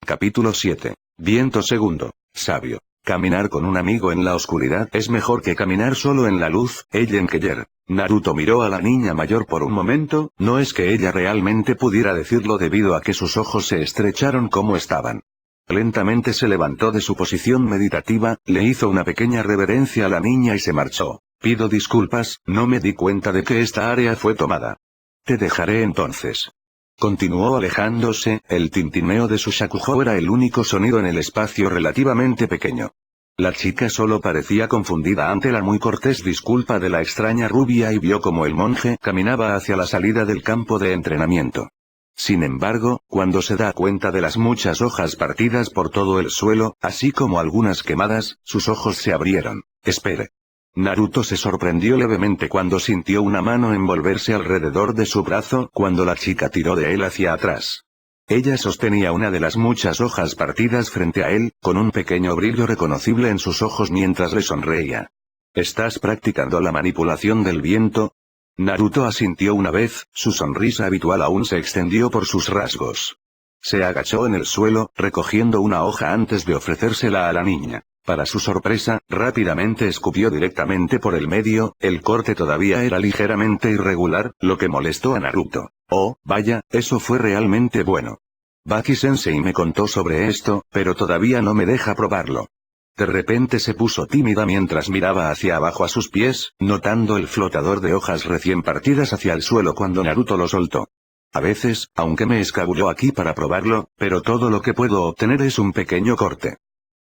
Capítulo 7. Viento segundo. Sabio. Caminar con un amigo en la oscuridad es mejor que caminar solo en la luz. Ellen Keller. Naruto miró a la niña mayor por un momento, no es que ella realmente pudiera decirlo debido a que sus ojos se estrecharon como estaban. Lentamente se levantó de su posición meditativa, le hizo una pequeña reverencia a la niña y se marchó. Pido disculpas, no me di cuenta de que esta área fue tomada. Te dejaré entonces. Continuó alejándose, el tintineo de su shakujo era el único sonido en el espacio relativamente pequeño. La chica solo parecía confundida ante la muy cortés disculpa de la extraña rubia y vio como el monje caminaba hacia la salida del campo de entrenamiento. Sin embargo, cuando se da cuenta de las muchas hojas partidas por todo el suelo, así como algunas quemadas, sus ojos se abrieron. Espere. Naruto se sorprendió levemente cuando sintió una mano envolverse alrededor de su brazo cuando la chica tiró de él hacia atrás. Ella sostenía una de las muchas hojas partidas frente a él, con un pequeño brillo reconocible en sus ojos mientras le sonreía. ¿Estás practicando la manipulación del viento? Naruto asintió una vez, su sonrisa habitual aún se extendió por sus rasgos. Se agachó en el suelo, recogiendo una hoja antes de ofrecérsela a la niña. Para su sorpresa, rápidamente escupió directamente por el medio, el corte todavía era ligeramente irregular, lo que molestó a Naruto. Oh, vaya, eso fue realmente bueno. Baki-sensei me contó sobre esto, pero todavía no me deja probarlo. De repente se puso tímida mientras miraba hacia abajo a sus pies, notando el flotador de hojas recién partidas hacia el suelo cuando Naruto lo soltó. A veces, aunque me escabulló aquí para probarlo, pero todo lo que puedo obtener es un pequeño corte.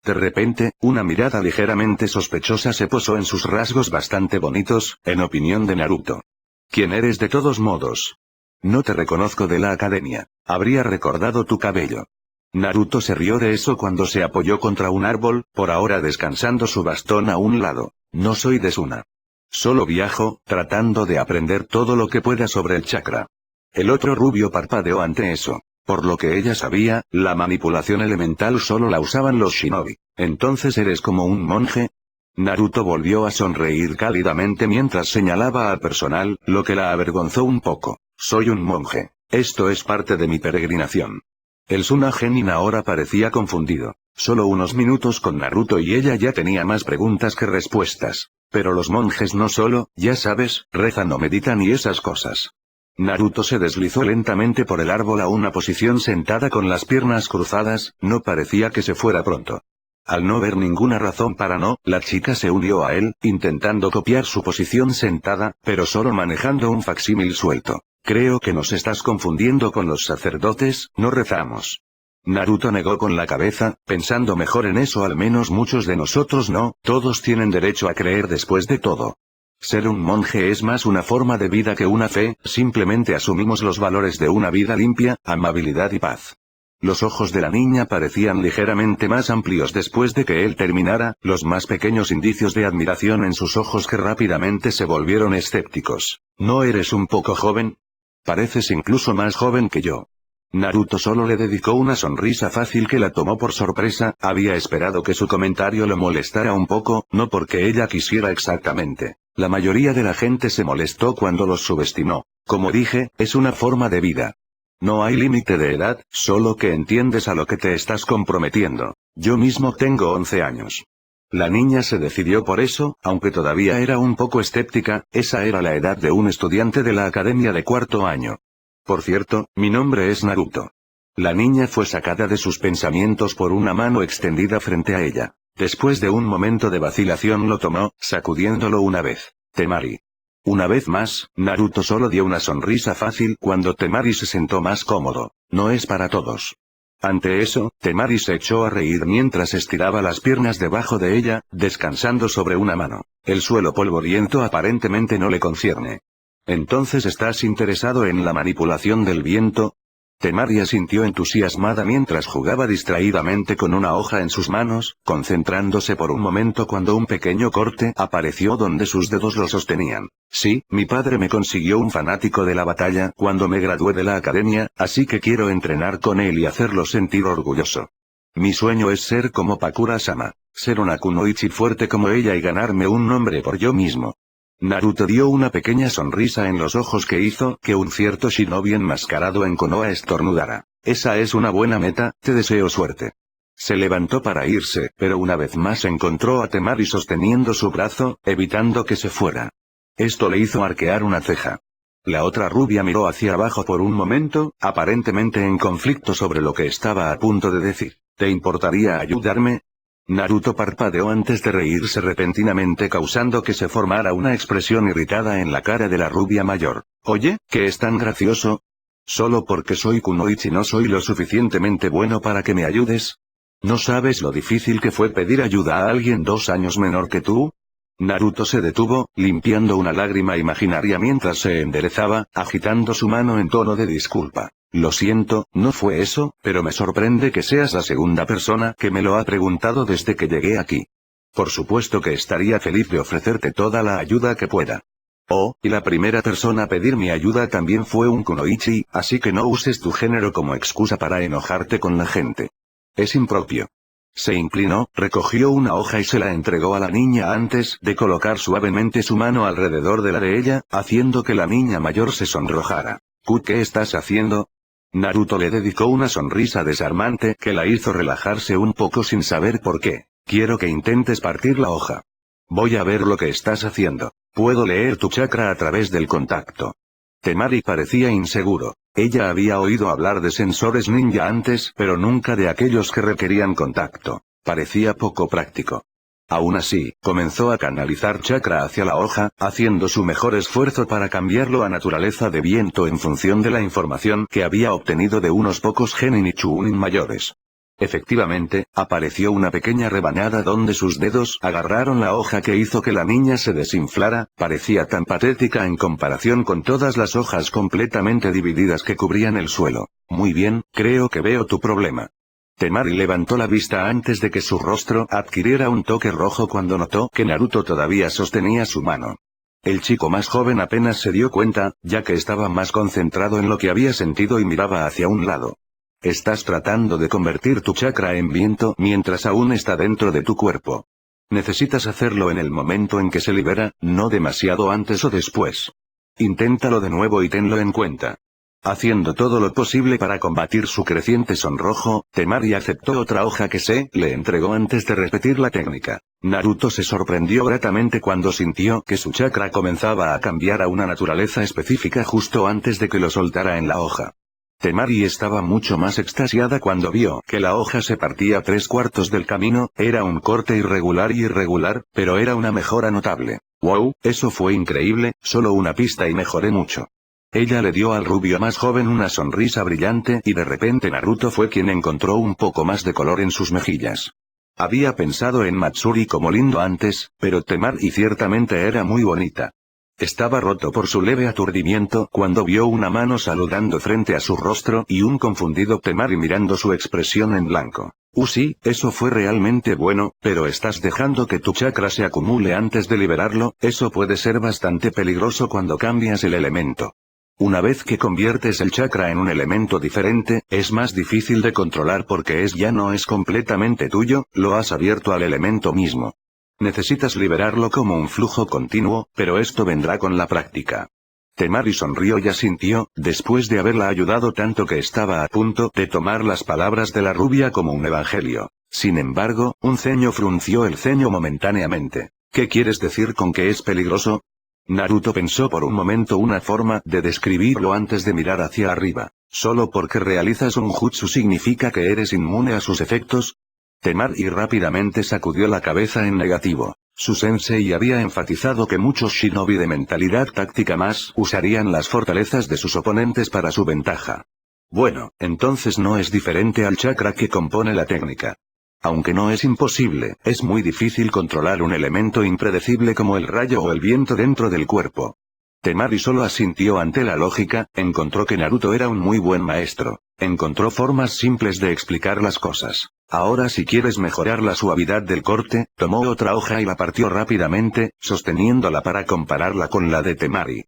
De repente, una mirada ligeramente sospechosa se posó en sus rasgos bastante bonitos, en opinión de Naruto. ¿Quién eres de todos modos? No te reconozco de la academia. Habría recordado tu cabello. Naruto se rió de eso cuando se apoyó contra un árbol, por ahora descansando su bastón a un lado. No soy de Suna. Solo viajo, tratando de aprender todo lo que pueda sobre el chakra. El otro rubio parpadeó ante eso. Por lo que ella sabía, la manipulación elemental solo la usaban los shinobi. ¿Entonces eres como un monje? Naruto volvió a sonreír cálidamente mientras señalaba al personal, lo que la avergonzó un poco. Soy un monje. Esto es parte de mi peregrinación. El Suna Genin ahora parecía confundido. Solo unos minutos con Naruto y ella ya tenía más preguntas que respuestas. Pero los monjes no solo, ya sabes, rezan o meditan y esas cosas. Naruto se deslizó lentamente por el árbol a una posición sentada con las piernas cruzadas, no parecía que se fuera pronto. Al no ver ninguna razón para no, la chica se unió a él, intentando copiar su posición sentada, pero solo manejando un facsímil suelto. Creo que nos estás confundiendo con los sacerdotes, no rezamos. Naruto negó con la cabeza, pensando mejor en eso al menos muchos de nosotros no, todos tienen derecho a creer después de todo. Ser un monje es más una forma de vida que una fe, simplemente asumimos los valores de una vida limpia, amabilidad y paz. Los ojos de la niña parecían ligeramente más amplios después de que él terminara, los más pequeños indicios de admiración en sus ojos que rápidamente se volvieron escépticos. ¿No eres un poco joven? Pareces incluso más joven que yo. Naruto solo le dedicó una sonrisa fácil que la tomó por sorpresa, había esperado que su comentario lo molestara un poco, no porque ella quisiera exactamente. La mayoría de la gente se molestó cuando los subestimó. Como dije, es una forma de vida. No hay límite de edad, solo que entiendes a lo que te estás comprometiendo. Yo mismo tengo 11 años. La niña se decidió por eso, aunque todavía era un poco escéptica, esa era la edad de un estudiante de la academia de cuarto año. Por cierto, mi nombre es Naruto. La niña fue sacada de sus pensamientos por una mano extendida frente a ella. Después de un momento de vacilación lo tomó, sacudiéndolo una vez. Temari. Una vez más, Naruto solo dio una sonrisa fácil cuando Temari se sentó más cómodo. No es para todos. Ante eso, Temari se echó a reír mientras estiraba las piernas debajo de ella, descansando sobre una mano. El suelo polvoriento aparentemente no le concierne. ¿Entonces estás interesado en la manipulación del viento? Temari asintió entusiasmada mientras jugaba distraídamente con una hoja en sus manos, concentrándose por un momento cuando un pequeño corte apareció donde sus dedos lo sostenían. Sí, mi padre me consiguió un fanático de la batalla cuando me gradué de la academia, así que quiero entrenar con él y hacerlo sentir orgulloso. Mi sueño es ser como Pakura-sama, ser una kunoichi fuerte como ella y ganarme un nombre por yo mismo. Naruto dio una pequeña sonrisa en los ojos que hizo que un cierto shinobi enmascarado en Konoha estornudara. Esa es una buena meta, te deseo suerte. Se levantó para irse, pero una vez más encontró a Temari sosteniendo su brazo, evitando que se fuera. Esto le hizo arquear una ceja. La otra rubia miró hacia abajo por un momento, aparentemente en conflicto sobre lo que estaba a punto de decir. ¿Te importaría ayudarme? Naruto parpadeó antes de reírse repentinamente, causando que se formara una expresión irritada en la cara de la rubia mayor. Oye, ¿qué es tan gracioso? ¿Solo porque soy Kunoichi no soy lo suficientemente bueno para que me ayudes? ¿No sabes lo difícil que fue pedir ayuda a alguien 2 años menor que tú? Naruto se detuvo, limpiando una lágrima imaginaria mientras se enderezaba, agitando su mano en tono de disculpa. Lo siento, no fue eso, pero me sorprende que seas la segunda persona que me lo ha preguntado desde que llegué aquí. Por supuesto que estaría feliz de ofrecerte toda la ayuda que pueda. Oh, y la primera persona a pedir mi ayuda también fue un Kunoichi, así que no uses tu género como excusa para enojarte con la gente. Es impropio. Se inclinó, recogió una hoja y se la entregó a la niña antes de colocar suavemente su mano alrededor de la de ella, haciendo que la niña mayor se sonrojara. ¿Qué estás haciendo? Naruto le dedicó una sonrisa desarmante que la hizo relajarse un poco sin saber por qué. Quiero que intentes partir la hoja. Voy a ver lo que estás haciendo. Puedo leer tu chakra a través del contacto. Temari parecía inseguro. Ella había oído hablar de sensores ninja antes, pero nunca de aquellos que requerían contacto. Parecía poco práctico. Aún así, comenzó a canalizar chakra hacia la hoja, haciendo su mejor esfuerzo para cambiarlo a naturaleza de viento en función de la información que había obtenido de unos pocos genin y chunin mayores. Efectivamente, apareció una pequeña rebanada donde sus dedos agarraron la hoja que hizo que la niña se desinflara, parecía tan patética en comparación con todas las hojas completamente divididas que cubrían el suelo. Muy bien, creo que veo tu problema. Temari levantó la vista antes de que su rostro adquiriera un toque rojo cuando notó que Naruto todavía sostenía su mano. El chico más joven apenas se dio cuenta, ya que estaba más concentrado en lo que había sentido y miraba hacia un lado. Estás tratando de convertir tu chakra en viento mientras aún está dentro de tu cuerpo. Necesitas hacerlo en el momento en que se libera, no demasiado antes o después. Inténtalo de nuevo y tenlo en cuenta. Haciendo todo lo posible para combatir su creciente sonrojo, Temari aceptó otra hoja que se le entregó antes de repetir la técnica. Naruto se sorprendió gratamente cuando sintió que su chakra comenzaba a cambiar a una naturaleza específica justo antes de que lo soltara en la hoja. Temari estaba mucho más extasiada cuando vio que la hoja se partía 3/4 del camino, era un corte irregular, pero era una mejora notable. ¡Wow! Eso fue increíble, solo una pista y mejoré mucho. Ella le dio al rubio más joven una sonrisa brillante y de repente Naruto fue quien encontró un poco más de color en sus mejillas. Había pensado en Matsuri como lindo antes, pero Temari ciertamente era muy bonita. Estaba roto por su leve aturdimiento cuando vio una mano saludando frente a su rostro y un confundido Temari mirando su expresión en blanco. Sí, eso fue realmente bueno, pero estás dejando que tu chakra se acumule antes de liberarlo, eso puede ser bastante peligroso cuando cambias el elemento. Una vez que conviertes el chakra en un elemento diferente, es más difícil de controlar porque ya no es completamente tuyo, lo has abierto al elemento mismo. Necesitas liberarlo como un flujo continuo, pero esto vendrá con la práctica. Temari sonrió y asintió, después de haberla ayudado tanto que estaba a punto de tomar las palabras de la rubia como un evangelio. Sin embargo, un ceño frunció el ceño momentáneamente. ¿Qué quieres decir con que es peligroso? Naruto pensó por un momento una forma de describirlo antes de mirar hacia arriba. ¿Solo porque realizas un jutsu significa que eres inmune a sus efectos? Temari rápidamente sacudió la cabeza en negativo. Su sensei había enfatizado que muchos shinobi de mentalidad táctica más usarían las fortalezas de sus oponentes para su ventaja. Bueno, entonces no es diferente al chakra que compone la técnica. Aunque no es imposible, es muy difícil controlar un elemento impredecible como el rayo o el viento dentro del cuerpo. Temari solo asintió ante la lógica, encontró que Naruto era un muy buen maestro. Encontró formas simples de explicar las cosas. Ahora si quieres mejorar la suavidad del corte, tomó otra hoja y la partió rápidamente, sosteniéndola para compararla con la de Temari.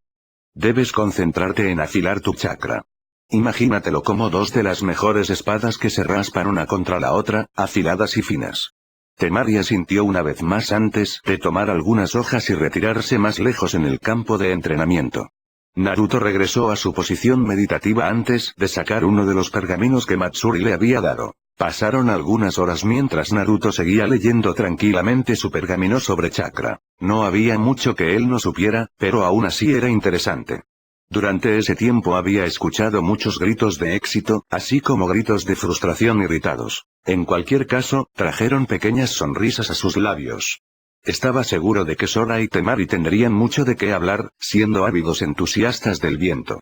Debes concentrarte en afilar tu chakra. Imagínatelo como dos de las mejores espadas que se raspan una contra la otra, afiladas y finas. Temari asintió una vez más antes de tomar algunas hojas y retirarse más lejos en el campo de entrenamiento. Naruto regresó a su posición meditativa antes de sacar uno de los pergaminos que Matsuri le había dado. Pasaron algunas horas mientras Naruto seguía leyendo tranquilamente su pergamino sobre chakra. No había mucho que él no supiera, pero aún así era interesante. Durante ese tiempo había escuchado muchos gritos de éxito, así como gritos de frustración irritados. En cualquier caso, trajeron pequeñas sonrisas a sus labios. Estaba seguro de que Sora y Temari tendrían mucho de qué hablar, siendo ávidos entusiastas del viento.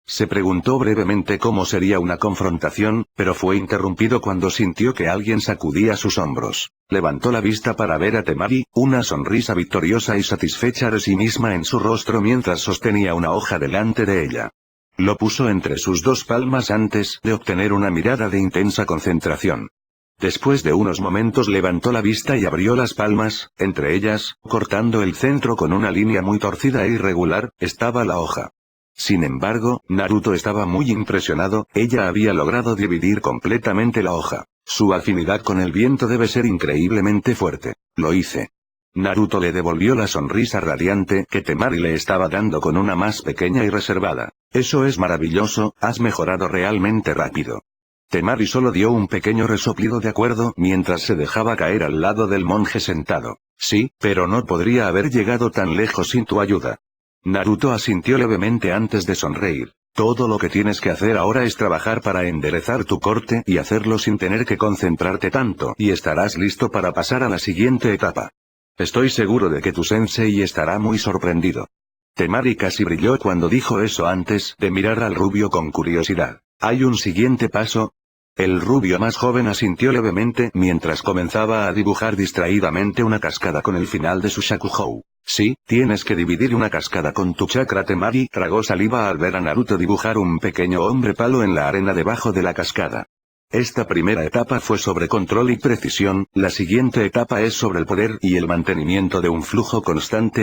Se preguntó brevemente cómo sería una confrontación, pero fue interrumpido cuando sintió que alguien sacudía sus hombros. Levantó la vista para ver a Temari, una sonrisa victoriosa y satisfecha de sí misma en su rostro mientras sostenía una hoja delante de ella. Lo puso entre sus dos palmas antes de obtener una mirada de intensa concentración. Después de unos momentos levantó la vista y abrió las palmas, entre ellas, cortando el centro con una línea muy torcida e irregular, estaba la hoja. Sin embargo, Naruto estaba muy impresionado, ella había logrado dividir completamente la hoja. Su afinidad con el viento debe ser increíblemente fuerte. Lo hice. Naruto le devolvió la sonrisa radiante que Temari le estaba dando con una más pequeña y reservada. Eso es maravilloso, has mejorado realmente rápido. Temari solo dio un pequeño resoplido de acuerdo mientras se dejaba caer al lado del monje sentado. Sí, pero no podría haber llegado tan lejos sin tu ayuda. Naruto asintió levemente antes de sonreír. Todo lo que tienes que hacer ahora es trabajar para enderezar tu corte y hacerlo sin tener que concentrarte tanto y estarás listo para pasar a la siguiente etapa. Estoy seguro de que tu sensei estará muy sorprendido. Temari casi brilló cuando dijo eso antes de mirar al rubio con curiosidad. ¿Hay un siguiente paso? El rubio más joven asintió levemente mientras comenzaba a dibujar distraídamente una cascada con el final de su Shakuhou. Sí, tienes que dividir una cascada con tu chakra. Temari tragó saliva al ver a Naruto dibujar un pequeño hombre palo en la arena debajo de la cascada. Esta primera etapa fue sobre control y precisión, la siguiente etapa es sobre el poder y el mantenimiento de un flujo constante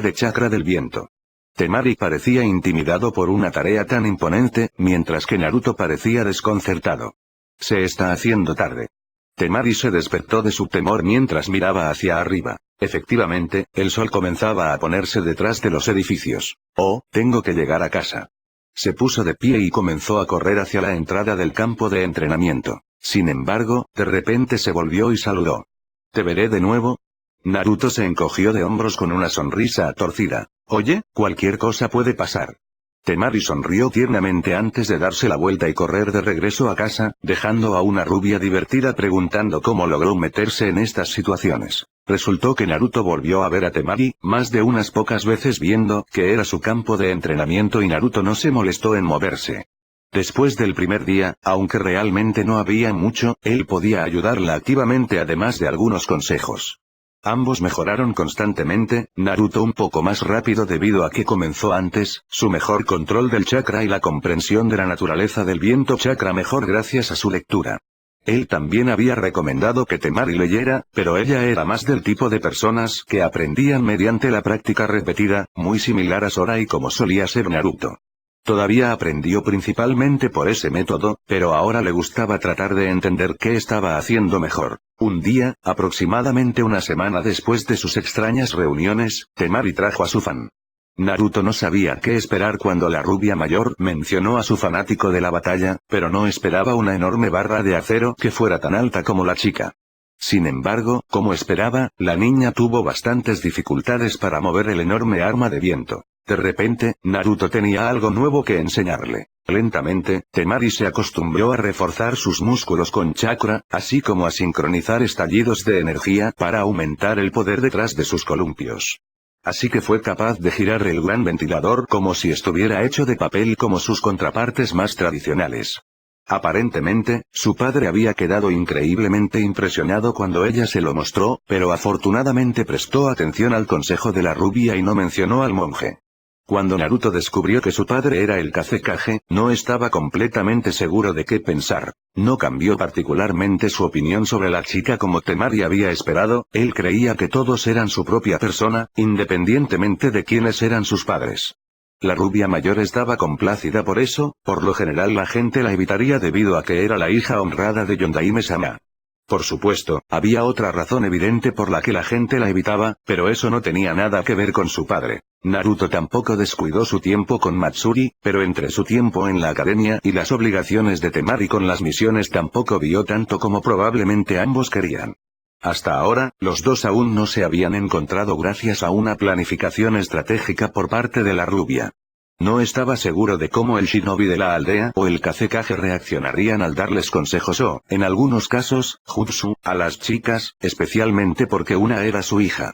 de chakra del viento. Temari parecía intimidado por una tarea tan imponente, mientras que Naruto parecía desconcertado. Se está haciendo tarde. Temari se despertó de su temor mientras miraba hacia arriba. Efectivamente, el sol comenzaba a ponerse detrás de los edificios. Oh, tengo que llegar a casa. Se puso de pie y comenzó a correr hacia la entrada del campo de entrenamiento. Sin embargo, de repente se volvió y saludó. ¿Te veré de nuevo? Naruto se encogió de hombros con una sonrisa torcida. Oye, cualquier cosa puede pasar. Temari sonrió tiernamente antes de darse la vuelta y correr de regreso a casa, dejando a una rubia divertida preguntando cómo logró meterse en estas situaciones. Resultó que Naruto volvió a ver a Temari, más de unas pocas veces viendo que era su campo de entrenamiento y Naruto no se molestó en moverse. Después del primer día, aunque realmente no había mucho, él podía ayudarla activamente además de algunos consejos. Ambos mejoraron constantemente, Naruto un poco más rápido debido a que comenzó antes, su mejor control del chakra y la comprensión de la naturaleza del viento chakra mejor gracias a su lectura. Él también había recomendado que Temari leyera, pero ella era más del tipo de personas que aprendían mediante la práctica repetida, muy similar a Sora y como solía ser Naruto. Todavía aprendió principalmente por ese método, pero ahora le gustaba tratar de entender qué estaba haciendo mejor. Un día, aproximadamente una semana después de sus extrañas reuniones, Temari trajo a su fan. Naruto no sabía qué esperar cuando la rubia mayor mencionó a su fanático de la batalla, pero no esperaba una enorme barra de acero que fuera tan alta como la chica. Sin embargo, como esperaba, la niña tuvo bastantes dificultades para mover el enorme arma de viento. De repente, Naruto tenía algo nuevo que enseñarle. Lentamente, Temari se acostumbró a reforzar sus músculos con chakra, así como a sincronizar estallidos de energía para aumentar el poder detrás de sus columpios. Así que fue capaz de girar el gran ventilador como si estuviera hecho de papel como sus contrapartes más tradicionales. Aparentemente, su padre había quedado increíblemente impresionado cuando ella se lo mostró, pero afortunadamente prestó atención al consejo de la rubia y no mencionó al monje. Cuando Naruto descubrió que su padre era el Kazekage, no estaba completamente seguro de qué pensar. No cambió particularmente su opinión sobre la chica como Temari había esperado, él creía que todos eran su propia persona, independientemente de quiénes eran sus padres. La rubia mayor estaba complacida por eso, por lo general la gente la evitaría debido a que era la hija honrada de Yondaime-sama. Por supuesto, había otra razón evidente por la que la gente la evitaba, pero eso no tenía nada que ver con su padre. Naruto tampoco descuidó su tiempo con Matsuri, pero entre su tiempo en la academia y las obligaciones de Temari con las misiones tampoco vio tanto como probablemente ambos querían. Hasta ahora, los dos aún no se habían encontrado gracias a una planificación estratégica por parte de la rubia. No estaba seguro de cómo el shinobi de la aldea o el Kazekage reaccionarían al darles consejos o, en algunos casos, jutsu, a las chicas, especialmente porque una era su hija.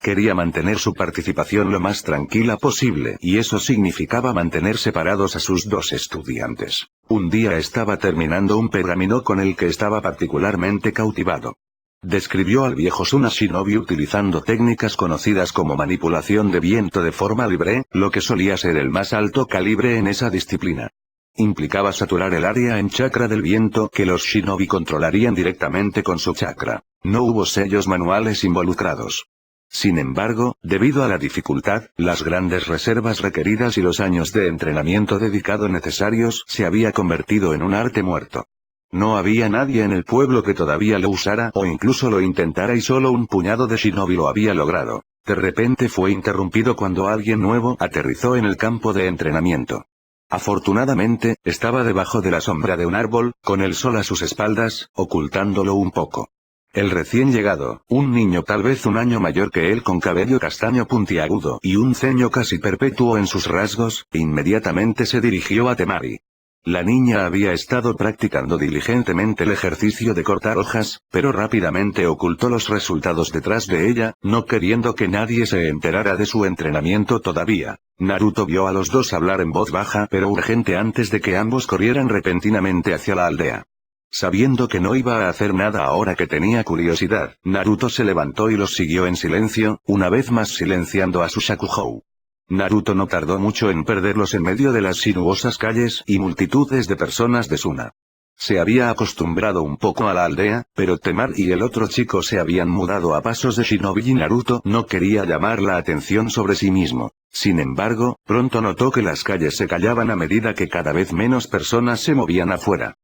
Quería mantener su participación lo más tranquila posible y eso significaba mantener separados a sus dos estudiantes. Un día estaba terminando un pergamino con el que estaba particularmente cautivado. Describió al viejo Suna Shinobi utilizando técnicas conocidas como manipulación de viento de forma libre, lo que solía ser el más alto calibre en esa disciplina. Implicaba saturar el área en chakra del viento que los shinobi controlarían directamente con su chakra. No hubo sellos manuales involucrados. Sin embargo, debido a la dificultad, las grandes reservas requeridas y los años de entrenamiento dedicado necesarios, se había convertido en un arte muerto. No había nadie en el pueblo que todavía lo usara o incluso lo intentara y solo un puñado de shinobi lo había logrado. De repente fue interrumpido cuando alguien nuevo aterrizó en el campo de entrenamiento. Afortunadamente, estaba debajo de la sombra de un árbol, con el sol a sus espaldas, ocultándolo un poco. El recién llegado, un niño tal vez un año mayor que él con cabello castaño puntiagudo y un ceño casi perpetuo en sus rasgos, inmediatamente se dirigió a Temari. La niña había estado practicando diligentemente el ejercicio de cortar hojas, pero rápidamente ocultó los resultados detrás de ella, no queriendo que nadie se enterara de su entrenamiento todavía. Naruto vio a los dos hablar en voz baja pero urgente antes de que ambos corrieran repentinamente hacia la aldea. Sabiendo que no iba a hacer nada ahora que tenía curiosidad, Naruto se levantó y los siguió en silencio, una vez más silenciando a su Shakugou. Naruto no tardó mucho en perderlos en medio de las sinuosas calles y multitudes de personas de Suna. Se había acostumbrado un poco a la aldea, pero Temari y el otro chico se habían mudado a pasos de shinobi y Naruto no quería llamar la atención sobre sí mismo. Sin embargo, pronto notó que las calles se callaban a medida que cada vez menos personas se movían afuera.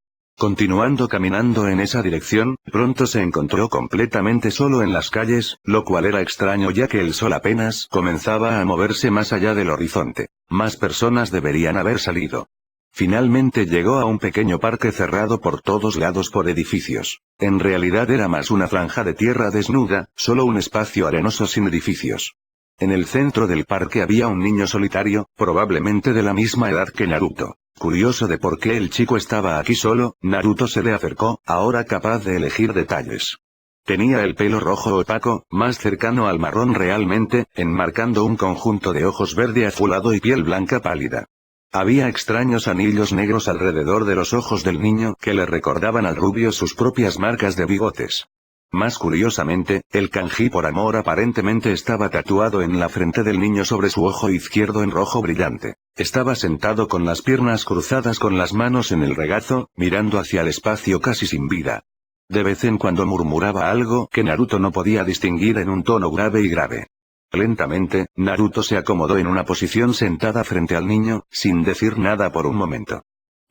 Continuando caminando en esa dirección, pronto se encontró completamente solo en las calles, lo cual era extraño ya que el sol apenas comenzaba a moverse más allá del horizonte. Más personas deberían haber salido. Finalmente llegó a un pequeño parque cerrado por todos lados por edificios. En realidad era más una franja de tierra desnuda, solo un espacio arenoso sin edificios. En el centro del parque había un niño solitario, probablemente de la misma edad que Naruto. Curioso de por qué el chico estaba aquí solo, Naruto se le acercó, ahora capaz de elegir detalles. Tenía el pelo rojo opaco, más cercano al marrón realmente, enmarcando un conjunto de ojos verde azulado y piel blanca pálida. Había extraños anillos negros alrededor de los ojos del niño que le recordaban al rubio sus propias marcas de bigotes. Más curiosamente, el kanji por amor aparentemente estaba tatuado en la frente del niño sobre su ojo izquierdo en rojo brillante. Estaba sentado con las piernas cruzadas con las manos en el regazo, mirando hacia el espacio casi sin vida. De vez en cuando murmuraba algo que Naruto no podía distinguir en un tono grave y grave. Lentamente, Naruto se acomodó en una posición sentada frente al niño, sin decir nada por un momento.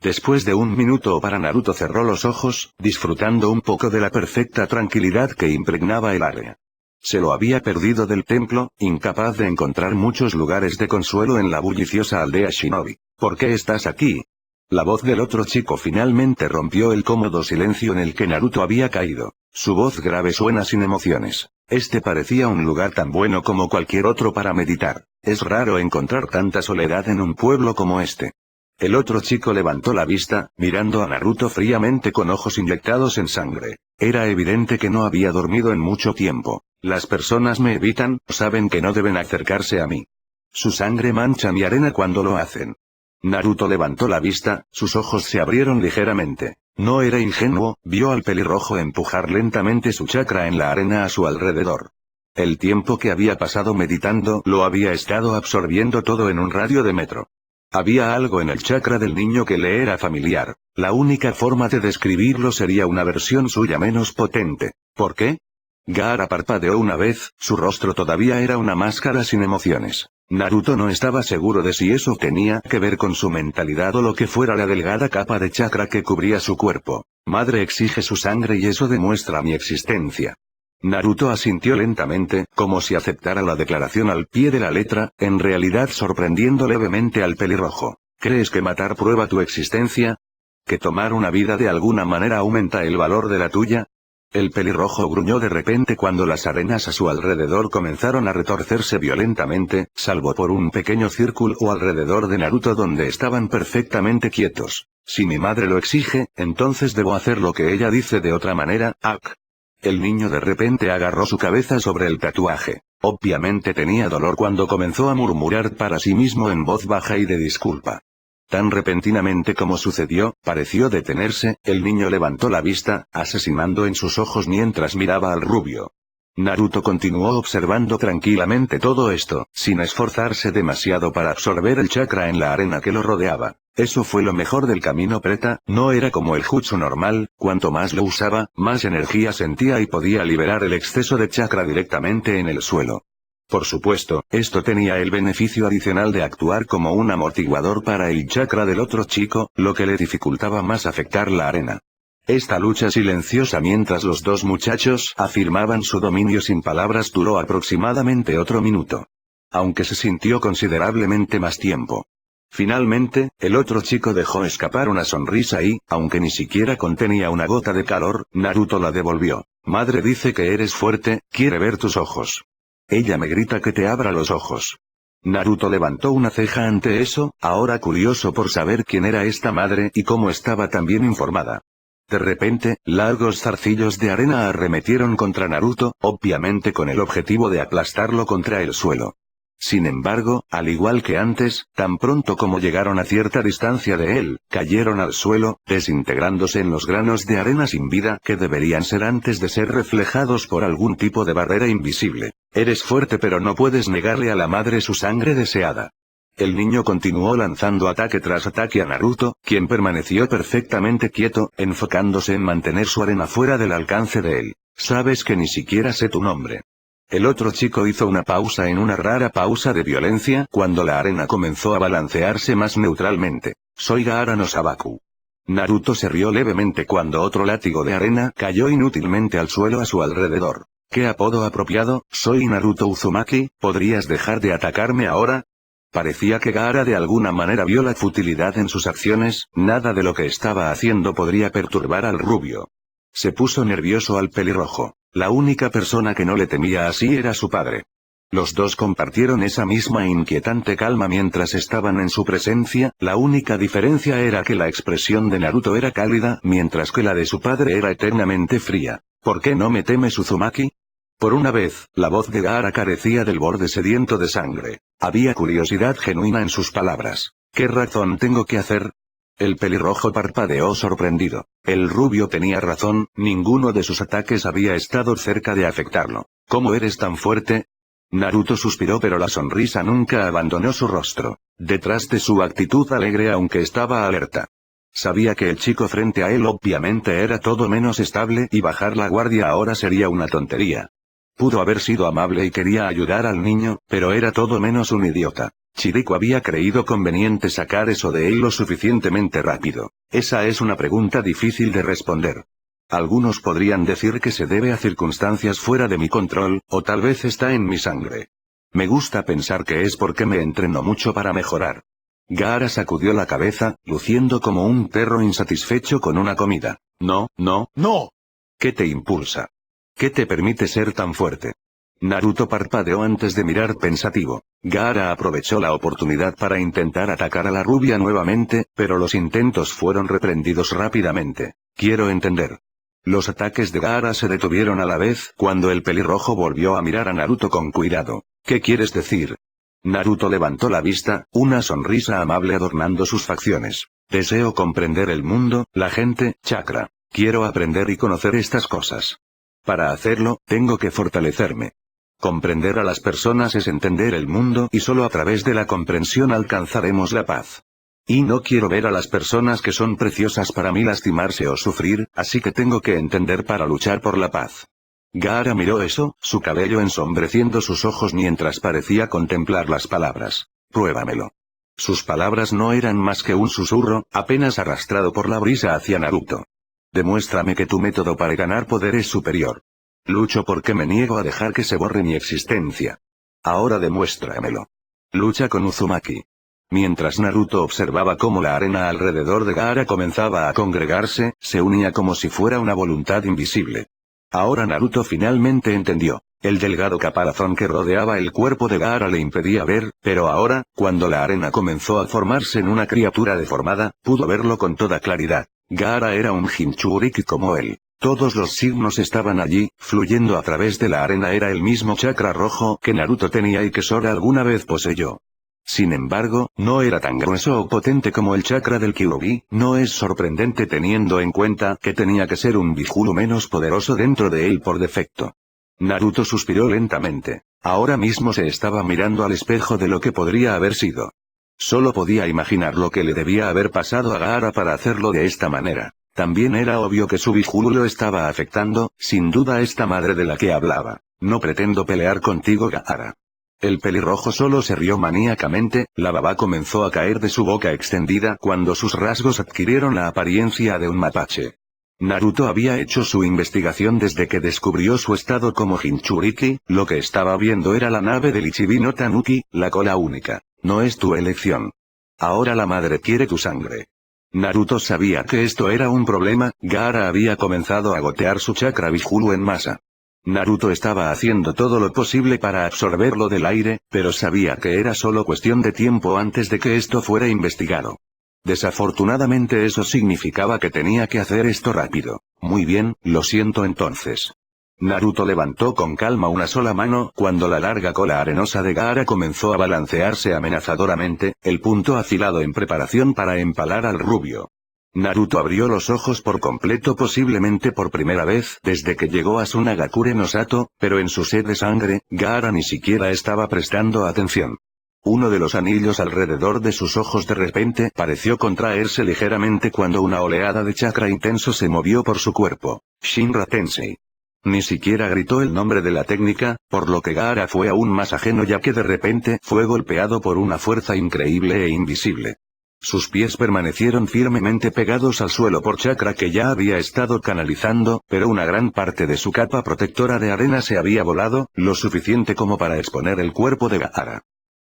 Después de un minuto para Naruto cerró los ojos, disfrutando un poco de la perfecta tranquilidad que impregnaba el área. Se lo había perdido del templo, incapaz de encontrar muchos lugares de consuelo en la bulliciosa aldea Shinobi. ¿Por qué estás aquí? La voz del otro chico finalmente rompió el cómodo silencio en el que Naruto había caído. Su voz grave suena sin emociones. Este parecía un lugar tan bueno como cualquier otro para meditar. Es raro encontrar tanta soledad en un pueblo como este. El otro chico levantó la vista, mirando a Naruto fríamente con ojos inyectados en sangre. Era evidente que no había dormido en mucho tiempo. Las personas me evitan, saben que no deben acercarse a mí. Su sangre mancha mi arena cuando lo hacen. Naruto levantó la vista, sus ojos se abrieron ligeramente. No era ingenuo, vio al pelirrojo empujar lentamente su chakra en la arena a su alrededor. El tiempo que había pasado meditando lo había estado absorbiendo todo en un radio de metro. Había algo en el chakra del niño que le era familiar. La única forma de describirlo sería una versión suya menos potente. ¿Por qué? Gaara parpadeó una vez, su rostro todavía era una máscara sin emociones. Naruto no estaba seguro de si eso tenía que ver con su mentalidad o lo que fuera la delgada capa de chakra que cubría su cuerpo. Madre exige su sangre y eso demuestra mi existencia. Naruto asintió lentamente, como si aceptara la declaración al pie de la letra, en realidad sorprendiendo levemente al pelirrojo. ¿Crees que matar prueba tu existencia? ¿Que tomar una vida de alguna manera aumenta el valor de la tuya? El pelirrojo gruñó de repente cuando las arenas a su alrededor comenzaron a retorcerse violentamente, salvo por un pequeño círculo alrededor de Naruto donde estaban perfectamente quietos. Si mi madre lo exige, entonces debo hacer lo que ella dice de otra manera, ¡Ak! El niño de repente agarró su cabeza sobre el tatuaje. Obviamente tenía dolor cuando comenzó a murmurar para sí mismo en voz baja y de disculpa. Tan repentinamente como sucedió, pareció detenerse, el niño levantó la vista, asesinando en sus ojos mientras miraba al rubio. Naruto continuó observando tranquilamente todo esto, sin esforzarse demasiado para absorber el chakra en la arena que lo rodeaba. Eso fue lo mejor del camino Preta, no era como el jutsu normal, cuanto más lo usaba, más energía sentía y podía liberar el exceso de chakra directamente en el suelo. Por supuesto, esto tenía el beneficio adicional de actuar como un amortiguador para el chakra del otro chico, lo que le dificultaba más afectar la arena. Esta lucha silenciosa mientras los dos muchachos afirmaban su dominio sin palabras duró aproximadamente otro minuto. Aunque se sintió considerablemente más tiempo. Finalmente, el otro chico dejó escapar una sonrisa y, aunque ni siquiera contenía una gota de calor, Naruto la devolvió. Madre dice que eres fuerte, quiere ver tus ojos. Ella me grita que te abra los ojos. Naruto levantó una ceja ante eso, ahora curioso por saber quién era esta madre y cómo estaba tan bien informada. De repente, largos zarcillos de arena arremetieron contra Naruto, obviamente con el objetivo de aplastarlo contra el suelo. Sin embargo, al igual que antes, tan pronto como llegaron a cierta distancia de él, cayeron al suelo, desintegrándose en los granos de arena sin vida que deberían ser antes de ser reflejados por algún tipo de barrera invisible. Eres fuerte pero no puedes negarle a la madre su sangre deseada. El niño continuó lanzando ataque tras ataque a Naruto, quien permaneció perfectamente quieto, enfocándose en mantener su arena fuera del alcance de él. Sabes que ni siquiera sé tu nombre. El otro chico hizo una pausa en una rara pausa de violencia cuando la arena comenzó a balancearse más neutralmente. Soy Gaara no Sabaku. Naruto se rió levemente cuando otro látigo de arena cayó inútilmente al suelo a su alrededor. ¿Qué apodo apropiado? Soy Naruto Uzumaki, ¿podrías dejar de atacarme ahora? Parecía que Gaara de alguna manera vio la futilidad en sus acciones, nada de lo que estaba haciendo podría perturbar al rubio. Se puso nervioso al pelirrojo. La única persona que no le temía así era su padre. Los dos compartieron esa misma inquietante calma mientras estaban en su presencia, la única diferencia era que la expresión de Naruto era cálida, mientras que la de su padre era eternamente fría. ¿Por qué no me temes Uzumaki? Por una vez, la voz de Gaara carecía del borde sediento de sangre. Había curiosidad genuina en sus palabras. ¿Qué razón tengo que hacer? El pelirrojo parpadeó sorprendido. El rubio tenía razón, ninguno de sus ataques había estado cerca de afectarlo. ¿Cómo eres tan fuerte? Naruto suspiró pero la sonrisa nunca abandonó su rostro. Detrás de su actitud alegre aunque estaba alerta. Sabía que el chico frente a él obviamente era todo menos estable y bajar la guardia ahora sería una tontería. Pudo haber sido amable y quería ayudar al niño, pero era todo menos un idiota. Chirico había creído conveniente sacar eso de él lo suficientemente rápido. Esa es una pregunta difícil de responder. Algunos podrían decir que se debe a circunstancias fuera de mi control, o tal vez está en mi sangre. Me gusta pensar que es porque me entreno mucho para mejorar. Gaara sacudió la cabeza, luciendo como un perro insatisfecho con una comida. No, no, no. ¿Qué te impulsa? ¿Qué te permite ser tan fuerte? Naruto parpadeó antes de mirar pensativo. Gaara aprovechó la oportunidad para intentar atacar a la rubia nuevamente, pero los intentos fueron reprendidos rápidamente. Quiero entender. Los ataques de Gaara se detuvieron a la vez cuando el pelirrojo volvió a mirar a Naruto con cuidado. ¿Qué quieres decir? Naruto levantó la vista, una sonrisa amable adornando sus facciones. Deseo comprender el mundo, la gente, chakra. Quiero aprender y conocer estas cosas. Para hacerlo, tengo que fortalecerme. Comprender a las personas es entender el mundo y solo a través de la comprensión alcanzaremos la paz. Y no quiero ver a las personas que son preciosas para mí lastimarse o sufrir, así que tengo que entender para luchar por la paz. Gaara miró eso, su cabello ensombreciendo sus ojos mientras parecía contemplar las palabras. Pruébamelo. Sus palabras no eran más que un susurro, apenas arrastrado por la brisa hacia Naruto. Demuéstrame que tu método para ganar poder es superior. Lucho porque me niego a dejar que se borre mi existencia. Ahora demuéstramelo. Lucha con Uzumaki. Mientras Naruto observaba cómo la arena alrededor de Gaara comenzaba a congregarse, se unía como si fuera una voluntad invisible. Ahora Naruto finalmente entendió. El delgado caparazón que rodeaba el cuerpo de Gaara le impedía ver, pero ahora, cuando la arena comenzó a formarse en una criatura deformada, pudo verlo con toda claridad. Gaara era un Jinchuriki como él. Todos los signos estaban allí, fluyendo a través de la arena. Era el mismo chakra rojo que Naruto tenía y que Sora alguna vez poseyó. Sin embargo, no era tan grueso o potente como el chakra del Kyuubi. No es sorprendente teniendo en cuenta que tenía que ser un Bifuru menos poderoso dentro de él por defecto. Naruto suspiró lentamente. Ahora mismo se estaba mirando al espejo de lo que podría haber sido. Solo podía imaginar lo que le debía haber pasado a Gaara para hacerlo de esta manera. También era obvio que su Bifuru lo estaba afectando, sin duda esta madre de la que hablaba. No pretendo pelear contigo, Gaara. El pelirrojo solo se rió maníacamente, la baba comenzó a caer de su boca extendida cuando sus rasgos adquirieron la apariencia de un mapache. Naruto había hecho su investigación desde que descubrió su estado como Jinchuriki. Lo que estaba viendo era la nave del Ichibi no Tanuki, la cola única. No es tu elección. Ahora la madre quiere tu sangre. Naruto sabía que esto era un problema. Gaara había comenzado a gotear su chakra Bifuru en masa. Naruto estaba haciendo todo lo posible para absorberlo del aire, pero sabía que era solo cuestión de tiempo antes de que esto fuera investigado. Desafortunadamente eso significaba que tenía que hacer esto rápido. Muy bien, lo siento entonces. Naruto levantó con calma una sola mano cuando la larga cola arenosa de Gaara comenzó a balancearse amenazadoramente, el punto afilado en preparación para empalar al rubio. Naruto abrió los ojos por completo, posiblemente por primera vez desde que llegó a Sunagakure no Sato, pero en su sed de sangre, Gaara ni siquiera estaba prestando atención. Uno de los anillos alrededor de sus ojos de repente pareció contraerse ligeramente cuando una oleada de chakra intenso se movió por su cuerpo. Shinra Tensei. Ni siquiera gritó el nombre de la técnica, por lo que Gaara fue aún más ajeno ya que de repente fue golpeado por una fuerza increíble e invisible. Sus pies permanecieron firmemente pegados al suelo por chakra que ya había estado canalizando, pero una gran parte de su capa protectora de arena se había volado, lo suficiente como para exponer el cuerpo de Gaara.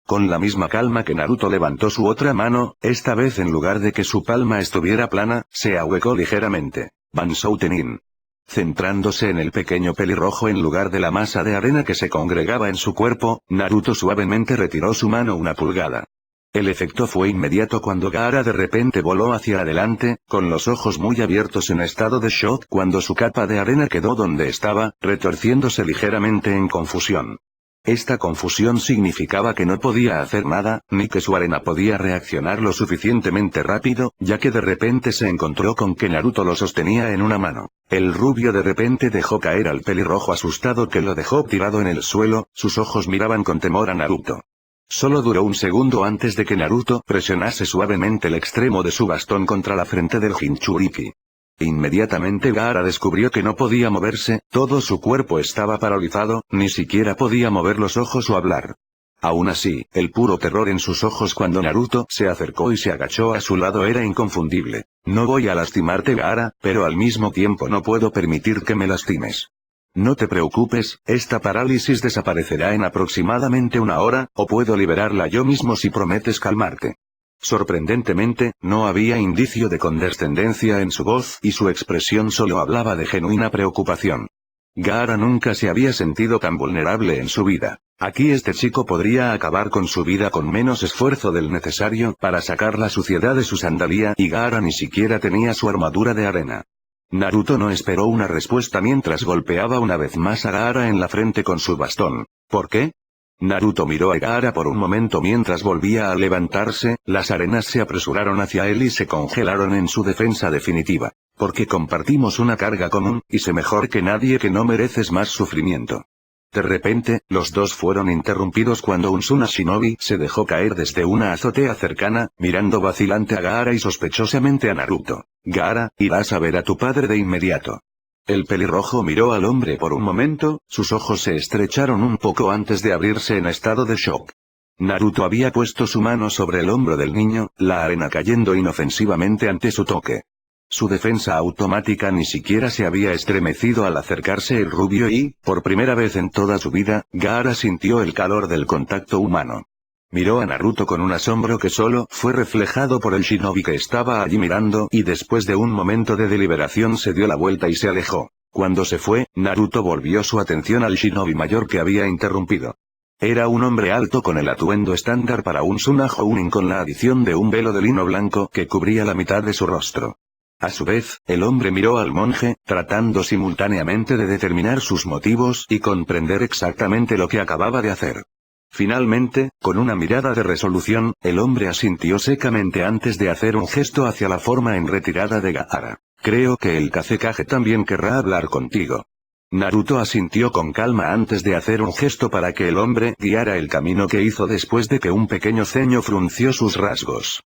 Con la misma calma que Naruto levantó su otra mano, esta vez en lugar de que su palma estuviera plana, se ahuecó ligeramente. Bansou Tenin. Centrándose en el pequeño pelirrojo en lugar de la masa de arena que se congregaba en su cuerpo, Naruto suavemente retiró su mano una pulgada. El efecto fue inmediato cuando Gaara de repente voló hacia adelante, con los ojos muy abiertos en estado de shock cuando su capa de arena quedó donde estaba, retorciéndose ligeramente en confusión. Esta confusión significaba que no podía hacer nada, ni que su arena podía reaccionar lo suficientemente rápido, ya que de repente se encontró con que Naruto lo sostenía en una mano. El rubio de repente dejó caer al pelirrojo asustado que lo dejó tirado en el suelo, sus ojos miraban con temor a Naruto. Solo duró un segundo antes de que Naruto presionase suavemente el extremo de su bastón contra la frente del Jinchuriki. Inmediatamente Gaara descubrió que no podía moverse, todo su cuerpo estaba paralizado, ni siquiera podía mover los ojos o hablar. Aún así, el puro terror en sus ojos cuando Naruto se acercó y se agachó a su lado era inconfundible. No voy a lastimarte, Gaara, pero al mismo tiempo no puedo permitir que me lastimes. No te preocupes, esta parálisis desaparecerá en aproximadamente una hora, o puedo liberarla yo mismo si prometes calmarte. Sorprendentemente, no había indicio de condescendencia en su voz y su expresión solo hablaba de genuina preocupación. Gaara nunca se había sentido tan vulnerable en su vida. Aquí este chico podría acabar con su vida con menos esfuerzo del necesario para sacar la suciedad de su sandalía y Gaara ni siquiera tenía su armadura de arena. Naruto no esperó una respuesta mientras golpeaba una vez más a Gaara en la frente con su bastón. ¿Por qué? Naruto miró a Gaara por un momento mientras volvía a levantarse, las arenas se apresuraron hacia él y se congelaron en su defensa definitiva. Porque compartimos una carga común, y sé mejor que nadie que no mereces más sufrimiento. De repente, los dos fueron interrumpidos cuando un Suna Shinobi se dejó caer desde una azotea cercana, mirando vacilante a Gaara y sospechosamente a Naruto. Gaara, irás a ver a tu padre de inmediato. El pelirrojo miró al hombre por un momento, sus ojos se estrecharon un poco antes de abrirse en estado de shock. Naruto había puesto su mano sobre el hombro del niño, la arena cayendo inofensivamente ante su toque. Su defensa automática ni siquiera se había estremecido al acercarse el rubio y, por primera vez en toda su vida, Gaara sintió el calor del contacto humano. Miró a Naruto con un asombro que solo fue reflejado por el shinobi que estaba allí mirando y después de un momento de deliberación se dio la vuelta y se alejó. Cuando se fue, Naruto volvió su atención al shinobi mayor que había interrumpido. Era un hombre alto con el atuendo estándar para un Suna Jounin con la adición de un velo de lino blanco que cubría la mitad de su rostro. A su vez, el hombre miró al monje, tratando simultáneamente de determinar sus motivos y comprender exactamente lo que acababa de hacer. Finalmente, con una mirada de resolución, el hombre asintió secamente antes de hacer un gesto hacia la forma en retirada de Gaara. Creo que el Kazekage también querrá hablar contigo. Naruto asintió con calma antes de hacer un gesto para que el hombre guiara el camino que hizo después de que un pequeño ceño frunció sus rasgos.